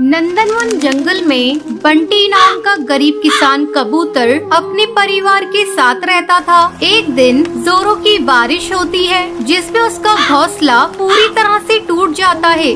नंदनवन जंगल में बंटी नाम का गरीब किसान कबूतर अपने परिवार के साथ रहता था। एक दिन जोरों की बारिश होती है जिसमें उसका घोंसला पूरी तरह से टूट जाता है।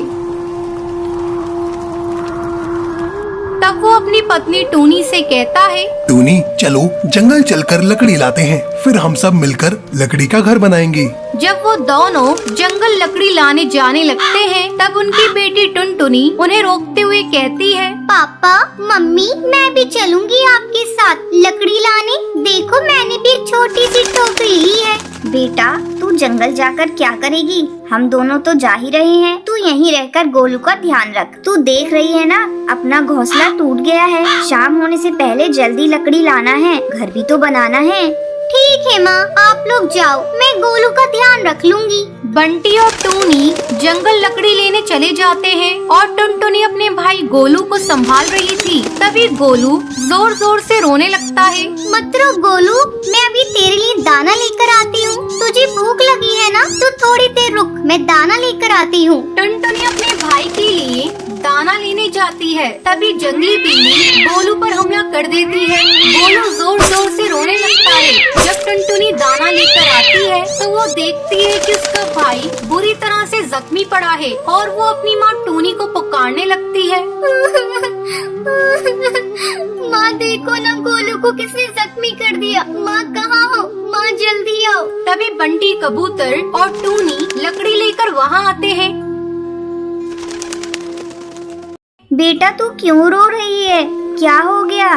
तब वो अपनी पत्नी टूनी से कहता है, टूनी चलो जंगल चलकर लकड़ी लाते हैं, फिर हम सब मिलकर लकड़ी का घर बनाएंगे। जब वो दोनों जंगल लकड़ी लाने जाने लगते हैं तब उनकी बेटी टुनटुनी उन्हें रोकते हुए कहती है, पापा मम्मी मैं भी चलूंगी आपके साथ लकड़ी लाने। देखो मैंने भी एक छोटी सी टोकरी ली है। बेटा तू जंगल जाकर क्या करेगी? हम दोनों तो जा ही रहे हैं। तू यहीं रहकर गोलू का ध्यान रख। तू देख रही है ना अपना घोंसला टूट गया है। शाम होने से पहले जल्दी लकड़ी लाना है, घर भी तो बनाना है। ठीक है माँ, आप लोग जाओ, मैं गोलू का ध्यान रख लूंगी। बंटी और टूनी जंगल लकड़ी लेने चले जाते हैं और टुनटुनी अपने भाई गोलू को संभाल रही थी। तभी गोलू जोर जोर से रोने लगता है। मत रो गोलू, मैं अभी तेरे लिए दाना लेकर आती हूँ। तुझे भूख लगी है ना? तो थोड़ी देर रुक, मैं दाना लेकर आती हूँ। टुनटुनी अपने भाई के लिए दाना लेने जाती है। तभी जंगली बिल्ली गोलू पर हमला कर देती है। गोलू जोर जोर से रोने लगता है। जब टुनटुनी दाना लेकर आती है तो वो देखती है कि उसका भाई बुरी तरह से जख्मी पड़ा है और वो अपनी माँ टूनी को पुकारने लगती है। माँ देखो ना, गोलू को किसने जख्मी कर दिया। माँ कहाँ हो? माँ जल्दी आओ। तभी बंटी कबूतर और टूनी लकड़ी लेकर वहाँ आते हैं। बेटा तू क्यों रो रही है? क्या हो गया?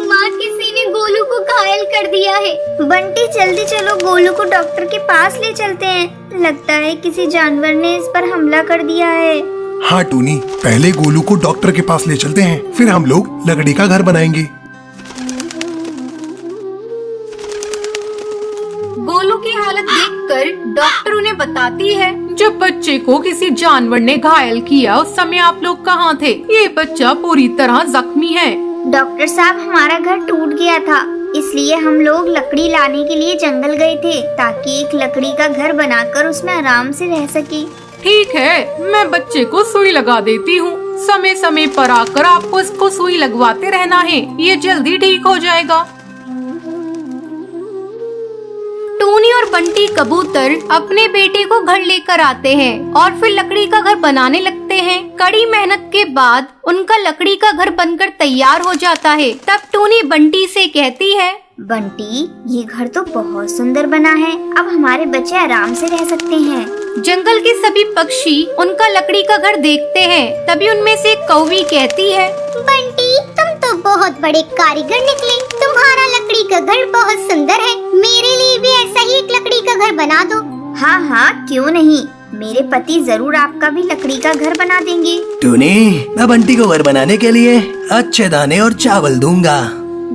माँ किसी ने गोलू को घायल कर दिया है। बंटी जल्दी चलो, गोलू को डॉक्टर के पास ले चलते हैं। लगता है किसी जानवर ने इस पर हमला कर दिया है। हाँ टूनी, पहले गोलू को डॉक्टर के पास ले चलते हैं, फिर हम लोग लकड़ी का घर बनाएंगे। गोलू की हालत देखकर डॉक्टर उन्हें बताती है, जब बच्चे को किसी जानवर ने घायल किया उस समय आप लोग कहाँ थे? ये बच्चा पूरी तरह जख्मी है। डॉक्टर साहब हमारा घर टूट गया था, इसलिए हम लोग लकड़ी लाने के लिए जंगल गए थे ताकि एक लकड़ी का घर बनाकर उसमें आराम से रह सके। ठीक है, मैं बच्चे को सुई लगा देती हूँ। समय समय पर आकर आपको इसको सुई लगवाते रहना है, ये जल्दी ठीक हो जाएगा। टूनी और बंटी कबूतर अपने बेटे को घर लेकर आते हैं और फिर लकड़ी का घर बनाने लगते हैं। कड़ी मेहनत के बाद उनका लकड़ी का घर बनकर तैयार हो जाता है। तब टूनी बंटी से कहती है, बंटी ये घर तो बहुत सुंदर बना है, अब हमारे बच्चे आराम से रह सकते हैं। जंगल के सभी पक्षी उनका लकड़ी का घर देखते हैं। तभी उनमें से एक कौवी कहती है, बंटी तुम तो बहुत बड़े कारीगर निकले, तुम्हारा लकड़ी का घर बहुत सुंदर है। मेरे लिए भी ऐसा ही एक लकड़ी का घर बना दो। हाँ हाँ क्यों नहीं, मेरे पति जरूर आपका भी लकड़ी का घर बना देंगे। टूनी, मैं बंटी को घर बनाने के लिए अच्छे दाने और चावल दूंगा।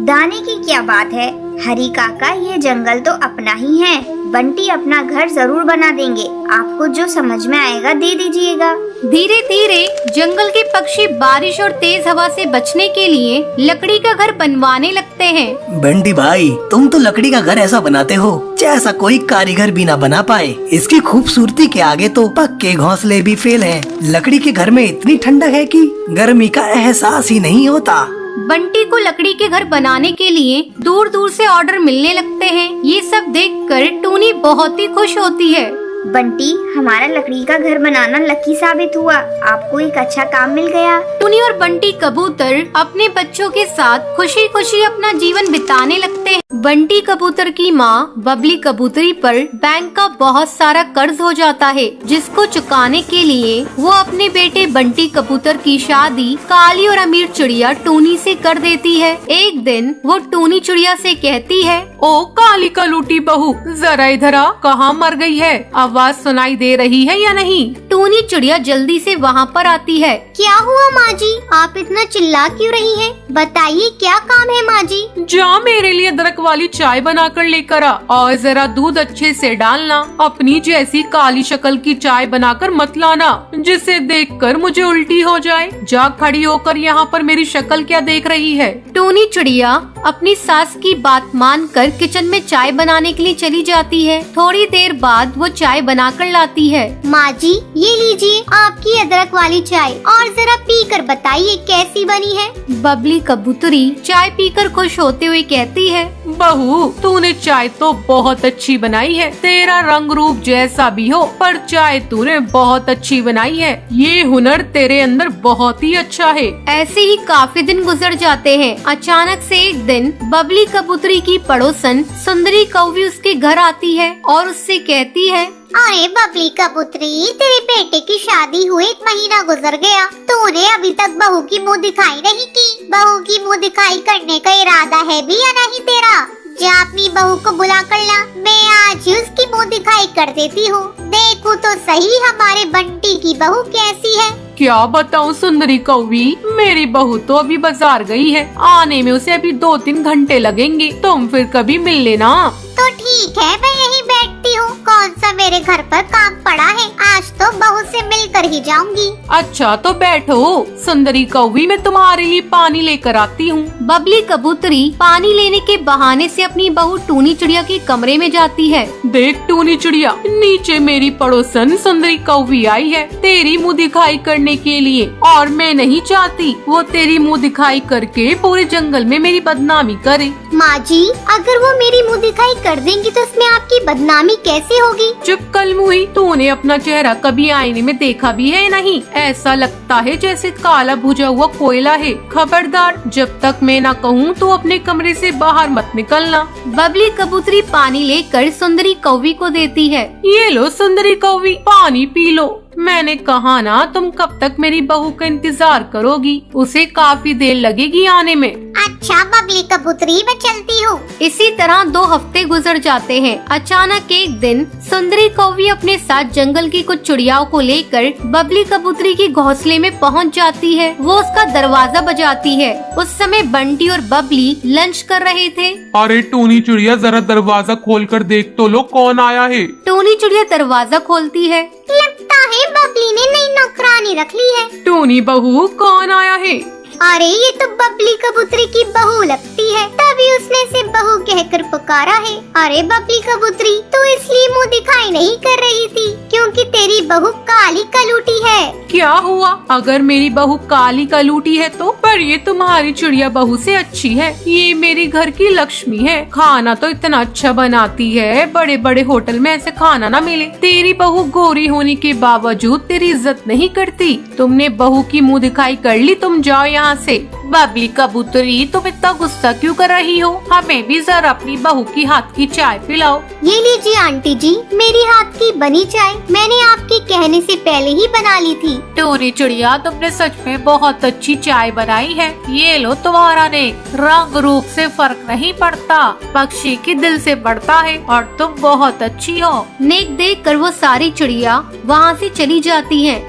दाने की क्या बात है हरी काका, ये जंगल तो अपना ही है। बंटी अपना घर जरूर बना देंगे, आपको जो समझ में आएगा दे दीजिएगा। धीरे धीरे जंगल के पक्षी बारिश और तेज हवा से बचने के लिए लकड़ी का घर बनवाने लगते हैं। बंटी भाई, तुम तो लकड़ी का घर ऐसा बनाते हो जैसा कोई कारीगर भी ना बना पाए। इसकी खूबसूरती के आगे तो पक्के घोंसले भी फेल हैं। लकड़ी के घर में इतनी ठंडक है कि गर्मी का एहसास ही नहीं होता। बंटी को लकड़ी के घर बनाने के लिए दूर दूर से ऑर्डर मिलने लगते हैं। ये सब देखकर टूनी बहुत ही खुश होती है। बंटी हमारा लकड़ी का घर बनाना लकी साबित हुआ, आपको एक अच्छा काम मिल गया। टूनी और बंटी कबूतर अपने बच्चों के साथ खुशी खुशी अपना जीवन बिताने लगते हैं। बंटी कबूतर की माँ बबली कबूतरी पर बैंक का बहुत सारा कर्ज हो जाता है, जिसको चुकाने के लिए वो अपने बेटे बंटी कबूतर की शादी काली और अमीर चिड़िया टूनी से कर देती है। एक दिन वो टूनी चिड़िया से कहती है, ओ काली कलूटी बहू, जरा इधर आ, कहाँ मर गई है? आवाज सुनाई दे रही है या नहीं? टूनी चिड़िया जल्दी से वहाँ पर आती है। क्या हुआ माँ जी, आप इतना चिल्ला क्यों रही हैं? बताइए क्या काम है माँ जी? जा मेरे लिए अदरक वाली चाय बनाकर लेकर आ और जरा दूध अच्छे से डालना। अपनी जैसी काली शक्ल की चाय बनाकर मत लाना जिसे देखकर मुझे उल्टी हो जाए। जा खड़ी होकर यहाँ पर मेरी शक्ल क्या देख रही है? टूनी चिड़िया अपनी सास की बात मानकर किचन में चाय बनाने के लिए चली जाती है। थोड़ी देर बाद वो चाय बनाकर लाती है। माँ जी ये लीजिए आपकी अदरक वाली चाय, और जरा पी कर बताइए कैसी बनी है। बबली कबूतरी चाय पीकर खुश होते हुए कहती है, बहू तूने चाय तो बहुत अच्छी बनाई है। तेरा रंग रूप जैसा भी हो पर चाय तूने बहुत अच्छी बनाई है। ये हुनर तेरे अंदर बहुत ही अच्छा है। ऐसे ही काफी दिन गुजर जाते हैं। अचानक से एक दिन बबली कबूतरी की पड़ोसन सुंदरी कौवी उसके घर आती है और उससे कहती है, अरे बबली कबूतरी, तेरे बेटे की शादी हुए 1 महीना गुजर गया, तूने अभी तक बहू की मुँह दिखाई नहीं की। बहू की मुँह दिखाई करने का इरादा है भी या नहीं तेरा? जा अपनी बहू को बुला कर ला, मैं आज ही उसकी मुँह दिखाई कर देती हूँ। देखूँ तो सही हमारे बंटी की बहू कैसी है। क्या बताऊँ सुंदरी कौवी, मेरी बहू तो अभी बाजार गई है। आने में उसे अभी 2-3 घंटे लगेंगे। तुम फिर कभी मिल लेना। तो ठीक है, मैं यहीं बैठती हूँ। कौन सा मेरे घर पर काम पड़ा है, आज तो बहू से मिलकर ही जाऊंगी। अच्छा तो बैठो सुंदरी कौवी, मैं तुम्हारे लिए पानी लेकर आती हूँ। बबली कबूतरी पानी लेने के बहाने से अपनी बहू टूनी चिड़िया के कमरे में जाती है। देख टूनी चिड़िया, नीचे मेरी पड़ोसन सुंदरी कौवी आई है तेरी मुँह दिखाई करने के लिए, और मैं नहीं चाहती वो तेरी मुँह दिखाई करके पूरे जंगल में मेरी बदनामी करे। माँ जी अगर वो मेरी मुँह दिखाई कर देंगी तो उसमें आपकी बदनामी कैसे होगी? चुप कलमुही, तूने अपना चेहरा कभी आईने में देखा भी है नहीं? ऐसा लगता है जैसे काला भुजा हुआ कोयला है। खबरदार, जब तक मैं ना कहूँ तो अपने कमरे से बाहर मत निकलना। बबली कबूतरी पानी लेकर सुंदरी कौवी को देती है। ये लो सुंदरी कौवी, पानी पी लो। मैंने कहा ना तुम कब तक मेरी बहू का इंतजार करोगी, उसे काफी देर लगेगी आने में। अच्छा बबली कबूतरी, मैं चलती हूँ। इसी तरह 2 हफ्ते गुजर जाते हैं। अचानक एक दिन सुंदरी कौवी अपने साथ जंगल की कुछ चिड़ियाओं को लेकर बबली कबूतरी के घोंसले में पहुंच जाती है। वो उसका दरवाजा बजाती है। उस समय बंटी और बबली लंच कर रहे थे। अरे टूनी चिड़िया, जरा दरवाजा खोलकर देख तो लो कौन आया है। टूनी चिड़िया दरवाजा खोलती है। लगता है बबली ने नई नौकरानी रख ली है। टूनी बहू, कौन आया है? अरे ये तो बबली कबूतरी की बहू लगती है, तभी उसने इसे बहू कहकर पुकारा है। अरे बबली कबूतरी, तू इसलिए मुँह दिखाई नहीं कर रही थी क्योंकि तेरी बहू काली कलूटी है। क्या हुआ अगर मेरी बहू काली कलूटी है तो? पर ये तुम्हारी चिड़िया बहू से अच्छी है। ये मेरी घर की लक्ष्मी है। खाना तो इतना अच्छा बनाती है, बड़े बड़े होटल में ऐसे खाना ना मिले। तेरी बहू गोरी होने के बावजूद तेरी इज्जत नहीं करती। तुमने बहू की मुँह दिखाई कर ली, तुम जाओ यहाँ से। बबली कबूतरी, तुम इतना गुस्सा क्यों कर रही हो? हमें भी जरा अपनी बहू की हाथ की चाय पिलाओ। ये लीजिए आंटी जी, मेरी हाथ की बनी चाय मैंने आपके कहने से पहले ही बना ली थी। टूनी चिड़िया, तुमने सच में बहुत अच्छी चाय बनाई है। ये लो तुम्हारा नेक, रंग रूप से फर्क नहीं पड़ता, पक्षी के दिल से बढ़ता है और तुम बहुत अच्छी हो। नेक देखकर वो सारी चिड़िया वहाँ से चली जाती हैं।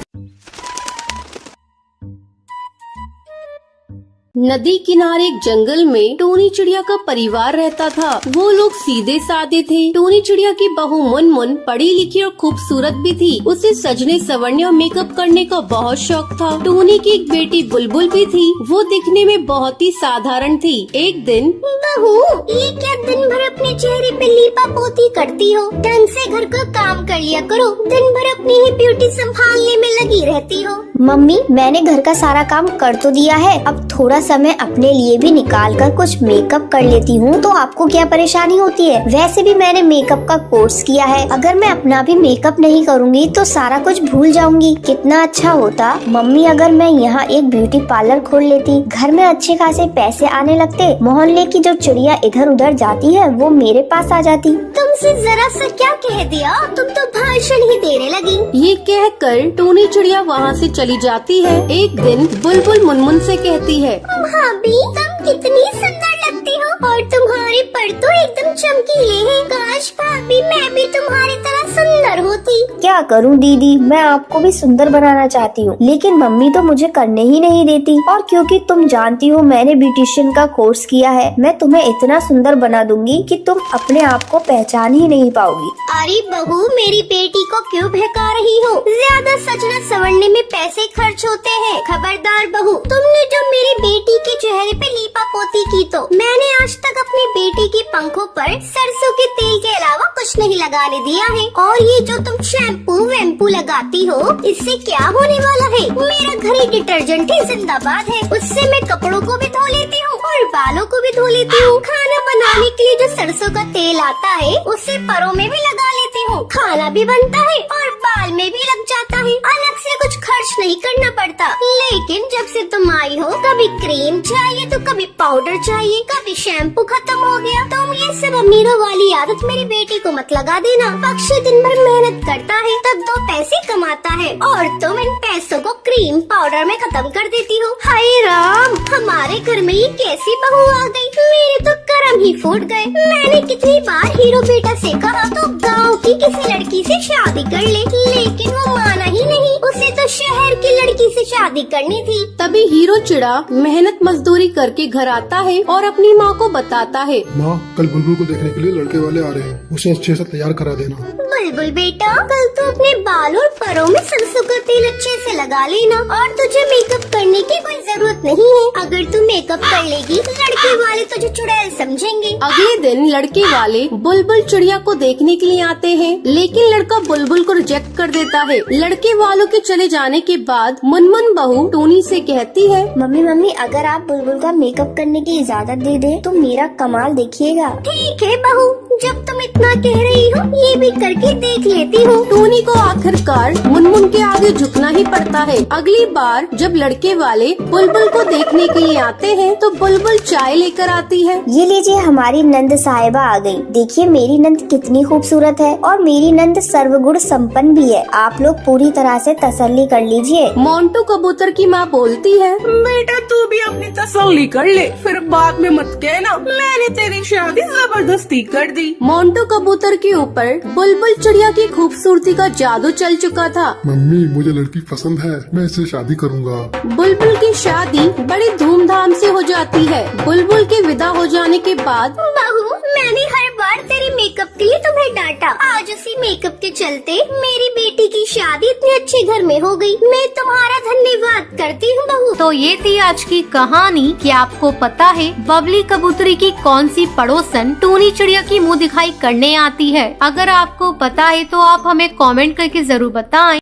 नदी किनारे एक जंगल में टूनी चिड़िया का परिवार रहता था। वो लोग सीधे साधे थे। टूनी चिड़िया की बहू मुनमुन पढ़ी लिखी और खूबसूरत भी थी। उसे सजने संवरने और मेकअप करने का बहुत शौक था। टूनी की एक बेटी बुलबुल भी थी। वो दिखने में बहुत ही साधारण थी। एक दिन, बहू ये क्या दिन भर अपने चेहरे पे लीपा पोती करती हो? ढंग से घर का काम कर लिया करो, दिन भर अपनी ही ब्यूटी संभालने में लगी रहती हो। मम्मी मैंने घर का सारा काम कर तो दिया है, अब थोड़ा समय अपने लिए भी निकाल कर कुछ मेकअप कर लेती हूँ तो आपको क्या परेशानी होती है? वैसे भी मैंने मेकअप का कोर्स किया है, अगर मैं अपना भी मेकअप नहीं करूँगी तो सारा कुछ भूल जाऊंगी। कितना अच्छा होता मम्मी अगर मैं यहाँ एक ब्यूटी पार्लर खोल लेती, घर में अच्छे खासे पैसे आने लगते, मोहल्ले की जो चिड़िया इधर उधर जाती है वो मेरे पास आ जाती। तुमसे जरा सा क्या कह दिया, तुम तो भाषण ही देने लगी। ये कहकर टूनी चिड़िया वहाँ से चली जाती है। एक दिन बुलबुल मुनमुन से कहती है, भाभी तुम कितनी सुंदर लगती हो, और तुम्हारे पर तो एकदम चमकीले हैं। काश भाभी मैं भी तुम्हारी तरह सुंदर होती। क्या करूं दीदी, मैं आपको भी सुंदर बनाना चाहती हूँ, लेकिन मम्मी तो मुझे करने ही नहीं देती। और क्योंकि तुम जानती हो मैंने ब्यूटिशियन का कोर्स किया है, मैं तुम्हें इतना सुंदर बना दूंगी कि तुम अपने आप को पहचान ही नहीं पाओगी। अरे बहू, मेरी बेटी को क्यों बहका रही हो? ज्यादा सजना संवरने में पैसे खर्च होते हैं। खबरदार बहू, तुमने जो मेरी बेटी के चेहरे पे लीपा पोती की तो मैंने आज तक अपनी बेटी के पंखों पर सरसों के तेल के अलावा कुछ नहीं लगाने दिया है। और ये जो तुम शैम्पू वैम्पू लगाती हो, इससे क्या होने वाला है? मेरा घर ही डिटर्जेंट ही जिंदाबाद है। उससे मैं कपड़ों को भी धो लेती हूँ और बालों को भी धो लेती हूँ। खाना बनाने के लिए जो सरसों का तेल आता है, उससे परों में भी लगा लेती हूँ। खाना भी बनता है और बाल में भी लग जाता है। अलग से कुछ खर्च नहीं करना पड़ता। लेकिन जब से तुम आई हो, कभी क्रीम चाहिए तो कभी पाउडर चाहिए, कभी शैम्पू खत्म हो गया। तुम ये सब अमीरों वाली आदत मेरी बेटी को मत लगा देना। पक्षी दिन भर मेहनत करता है तब 2 पैसे कमाता है और तुम इन पैसों को क्रीम पाउडर में खत्म कर देती हो। हाय राम, हमारे घर में ये कैसी बहू आ गई? मेरे तो कर्म ही फूट गए। मैंने कितनी बार हीरो बेटा से कहा तो गाँव की किसी लड़की से शादी कर ले, लेकिन वो माना ही नहीं। उसे तो शहर की लड़की से शादी करनी थी। तभी हीरो चिड़ा मेहनत मजदूरी करके घर आता है और अपनी माँ को बताता है। माँ, कल बुलबुल को देखने के लिए लड़के वाले आ रहे हैं, उसे अच्छे से तैयार करा देना। बुलबुल बेटा, कल तो अपने बाल और परों में सरसों का तेल अच्छे से लगा लेना और तुझे मेकअप करने की कोई जरूरत नहीं है। अगर तू मेकअप कर लेगी, लड़के वाले तुझे चुड़ैल समझेंगे। अगले दिन लड़के वाले बुलबुल चिड़िया को देखने के लिए आते हैं, लेकिन लड़का बुलबुल को रिजेक्ट कर देता है। लड़के वालों के चले जाने के बाद मुनमुन बहू टूनी से कहती है, मम्मी अगर आप बुलबुल का मेकअप करने की इजाजत दे दे तो मेरा कमाल देखिएगा। ठीक है बहू, जब तुम इतना कह रही हो, ये भी करके देख लेती हूँ। टूनी को आखिरकार मुनमुन के आगे झुकना ही पड़ता है। अगली बार जब लड़के वाले बुलबुल को देखने के लिए आते हैं तो बुलबुल चाय लेकर आती है। ये लीजिए, हमारी नंद साहिबा आ गई। देखिए मेरी नंद कितनी खूबसूरत है और मेरी नंद सर्वगुण संपन्न भी है। आप लोग पूरी तरह से तसल्ली कर लीजिए। मोंटू कबूतर की माँ बोलती है, बेटा तू भी अपनी तसल्ली कर ले, फिर बाद में मत कहना मैंने तेरी शादी जबरदस्ती कर दी। मोंटू कबूतर के ऊपर बुलबुल चिड़िया की खूबसूरती का जादू चल चुका था। मम्मी, मुझे लड़की पसंद है, मैं इससे शादी करूँगा। बुलबुल की शादी बड़ी धूमधाम से हो जाती है। बुलबुल के विदा हो जाने के बाद बहू, मैंने हर बार तेरे मेकअप के लिए तुम्हें डांटा। आज उसी मेकअप के चलते मेरी बेटी की शादी इतने अच्छे घर में हो गई। मैं तुम्हारा धन्यवाद करती हूँ बहू। तो ये थी आज की कहानी कि आपको पता है बबली कबूतरी की कौन सी पड़ोसन टूनी चिड़िया की मुंह दिखाई करने आती है। अगर आपको पता है तो आप हमें कमेंट करके जरूर बताएं।